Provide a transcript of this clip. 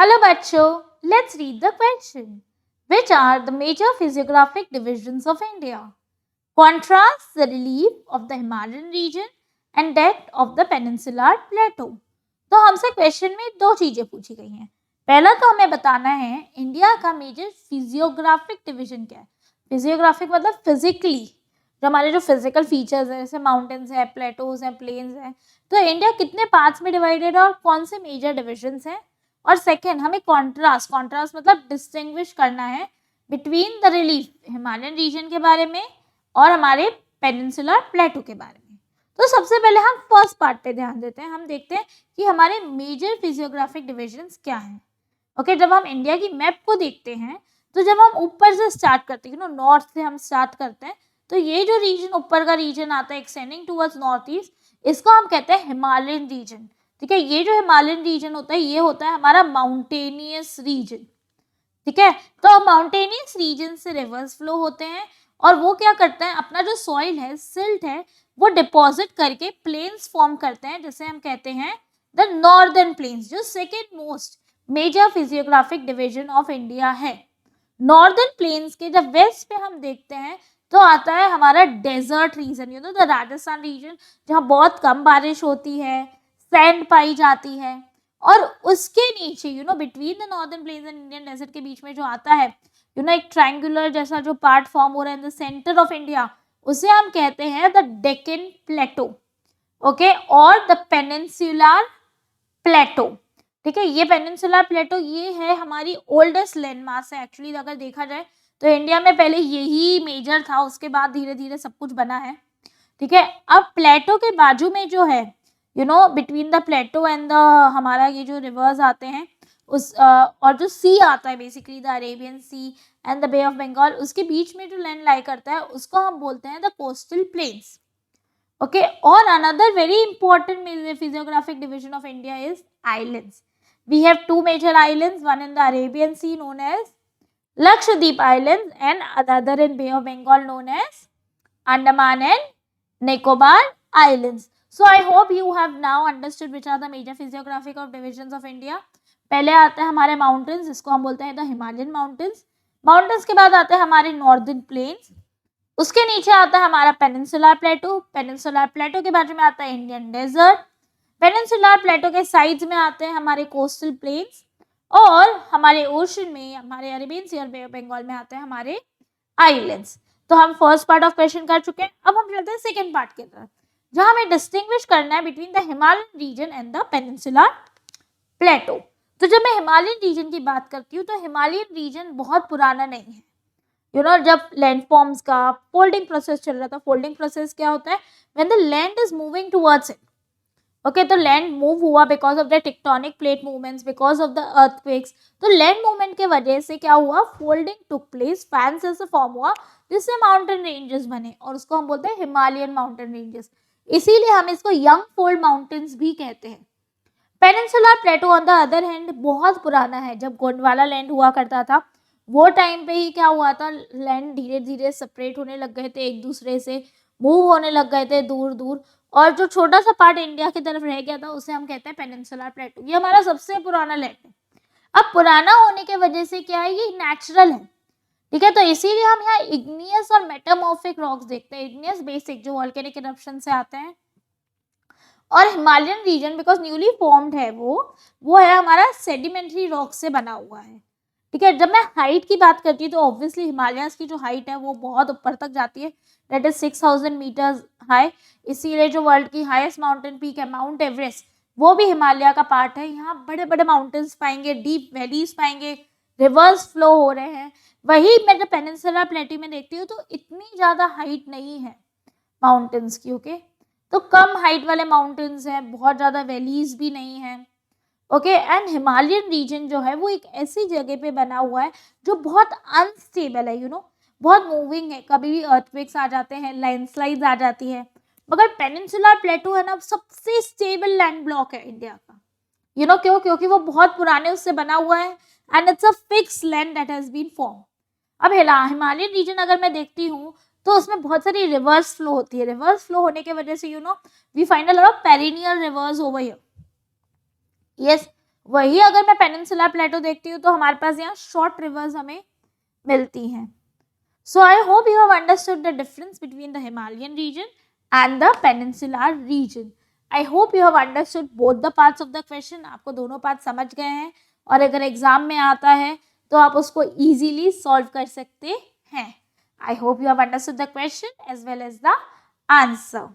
Hello बच्चों, let's read the question. Which are the major physiographic divisions of India? Contrast the relief of the Himalayan region and that of the peninsular plateau. तो हमसे question में दो चीजें पूछी गई हैं. पहला तो हमें बताना है इंडिया का मेजर फिजियोग्राफिक डिवीजन क्या है. फिजियोग्राफिक मतलब फिजिकली, जो हमारे जो फिजिकल फीचर्स है, जैसे माउंटेन्स है, प्लेटोज है, प्लेन्स है, तो इंडिया कितने पार्ट्स में डिवाइडेड है और कौन से मेजर डिविजन्स हैं. और सेकेंड, हमें कॉन्ट्रास्ट मतलब डिस्टिंग्विश करना है between the relief Himalayan region के बारे में और हमारे पेनिनसुलर प्लेटो के बारे में. तो सबसे पहले हम फर्स्ट पार्ट पे ध्यान देते हैं. हम देखते हैं कि हमारे मेजर फिजियोग्राफिक डिविजन्स क्या हैं. ओके, जब हम इंडिया की मैप को देखते हैं तो जब हम ऊपर से स्टार्ट करते हैं, नॉर्थ से हम स्टार्ट करते हैं, तो ये जो रीजन ऊपर का रीजन आता है एक्सटेंडिंग टुवर्ड्स नॉर्थ ईस्ट, इसको हम कहते हैं हिमालयन रीजन. ठीक है, ये जो हिमालयन रीजन होता है ये होता है हमारा माउंटेनियस रीजन. ठीक है, तो माउंटेनियस रीजन से रिवर्स फ्लो होते हैं और वो क्या करते हैं, अपना जो सॉइल है, सिल्ट है, वो डिपॉजिट करके प्लेन्स फॉर्म करते हैं, जैसे हम कहते हैं द नॉर्दर्न प्लेन्स, जो second most major physiographic division of India है. नॉर्दर्न प्लेन्स के जब वेस्ट पे हम देखते हैं तो आता है हमारा desert region, the Rajasthan region, जहाँ बहुत कम बारिश होती है, सैंड पाई जाती है. और उसके नीचे between the northern plains and Indian desert के बीच में जो आता है एक ट्रायंगुलर जैसा जो पार्ट फॉर्म हो रहा है in the centre of India, उसे हम कहते हैं द डेक्कन प्लेटो. ओके, और द पेनिनसुलर प्लेटो. ठीक है, ये पेनिनसुलर प्लेटो ये है हमारी ओल्डेस्ट लैंडमास है. एक्चुअली अगर देखा जाए तो इंडिया में पहले यही मेजर था, उसके बाद धीरे धीरे सब कुछ बना है. ठीक है, अब प्लेटो के बाजू में जो है between the plateau and the हमारा ये जो रिवर्स आते हैं उस और जो सी आता है basically the Arabian sea and the bay of Bengal, उसके बीच में जो लैंड लाई करता है उसको हम बोलते हैं द कोस्टल प्लेन्स. ओके, और another very important physiographic division of India is islands. We have two major islands, one in the Arabian sea known as Lakshadweep Islands and other in Bay of Bengal known as Andaman and Nicobar Islands. So I hope you have now understood which are the major physiographic of divisions of India. पहले आते हैं हमारे mountains, इसको हम बोलते हैं the Himalayan mountains. Mountains के बाद आते हैं हमारे नॉर्दर्न प्लेन्स, उसके नीचे आता है हमारा पेनिनसुलर प्लेटो. पेनिनसुलर प्लेटो के बाजू में आता है इंडियन डेजर्ट. पेनिनसुलर प्लेटो के साइड्स में आते हैं हमारे कोस्टल प्लेन्स, और हमारे ओशन में हमारे अरेबियन सी और बे ऑफ बंगाल में आते हैं हमारे आइलैंड्स. तो हम फर्स्ट पार्ट ऑफ क्वेश्चन कर चुके हैं. अब हम चलते हैं सेकंड पार्ट की तरफ, जहां हमें डिस्टिंग्विश करना है between the Himalayan region and the peninsular plateau. तो जब मैं हिमालयन रीजन की बात करती हूँ तो हिमालयन रीजन बहुत पुराना नहीं है. जब लैंड फॉर्म्स का फोल्डिंग प्रोसेस चल रहा था. फोल्डिंग प्रोसेस क्या होता है, when the land is moving towards it. Okay, तो लैंड मूव हुआ because of the tectonic plate movements, because of the earthquakes. तो लैंड मूवमेंट के वजह से क्या हुआ, फोल्डिंग टुक प्लेस, फैंस ऐसे फॉर्म हुआ जिससे माउंटेन रेंजेस बने, और उसको हम बोलते हैं हिमालयन माउंटेन रेंजेस. इसीलिए हम इसको यंग फोल्ड माउंटेन्स भी कहते हैं. Peninsular Plato on the other hand बहुत पुराना है. जब गोंडवाना लैंड हुआ करता था वो टाइम पे ही क्या हुआ था, लैंड धीरे धीरे सेपरेट होने लग गए थे, एक दूसरे से मूव होने लग गए थे दूर दूर, और जो छोटा सा पार्ट इंडिया की तरफ रह गया था उसे हम कहते हैं पेनिनसुलर प्लेटो. ये हमारा सबसे पुराना लैंड है. अब पुराना होने के वजह से क्या है, ये नेचुरल है. ठीक है, तो इसीलिए हम यहाँ इग्नियस और मेटामॉर्फिक रॉक्स देखते हैं. इग्नियस बेसिक जो वोल्केनिक इरप्शन से आते हैं, और Himalayan region because newly formed है वो है हमारा सेडिमेंट्री रॉक से बना हुआ है. ठीक है, जब मैं हाइट की बात करती हूँ तो ऑब्वियसली हिमालयस की जो हाइट है वो बहुत ऊपर तक जाती है, दैट इज 6000 मीटर्स हाई. इसीलिए जो वर्ल्ड की हाईएस्ट माउंटेन पीक है माउंट एवरेस्ट, वो भी हिमालय का पार्ट है. यहाँ बड़े बड़े माउंटेन्स पाएंगे, डीप वैलीज पाएंगे, रिवर्स फ्लो हो रहे हैं. वही मैं जब पेनिनसुलर प्लेटो में देखती हूँ तो इतनी ज़्यादा हाइट नहीं है माउंटेन्स की. ओके, तो कम हाइट वाले माउंटेन्स हैं, बहुत ज़्यादा वैलीज भी नहीं है. ओके, एंड हिमालयन रीजन जो है वो एक ऐसी जगह पे बना हुआ है जो बहुत अनस्टेबल है, बहुत मूविंग है. कभी भी अर्थक्वेक्स आ जाते हैं, लैंडस्लाइड्स आ जाती है. मगर पेनिनसुलर प्लेटो है ना, सबसे स्टेबल लैंड ब्लॉक है इंडिया का. क्यों, क्योंकि वो बहुत पुराने उससे बना हुआ है and it's a fix land that has been form. अब हिमालयन रीजन अगर मैं देखती हूँ तो उसमें बहुत सारी रिवर्स फ्लो होती है. रिवर्स फ्लो होने की वजह से we find a lot of perennial rivers over here. Yes, वही अगर मैं पेनिनसुलर प्लेटो देखती हूँ तो हमारे पास यहाँ शॉर्ट रिवर्स हमें मिलती हैं. So I hope you have understood the difference between the Himalayan region and the peninsular region. I hope you have understood both the parts of the question. आपको दोनों पार्ट समझ गए हैं और अगर एग्जाम में आता है तो आप उसको easily solve कर सकते हैं. I hope you have understood the question as well as the answer.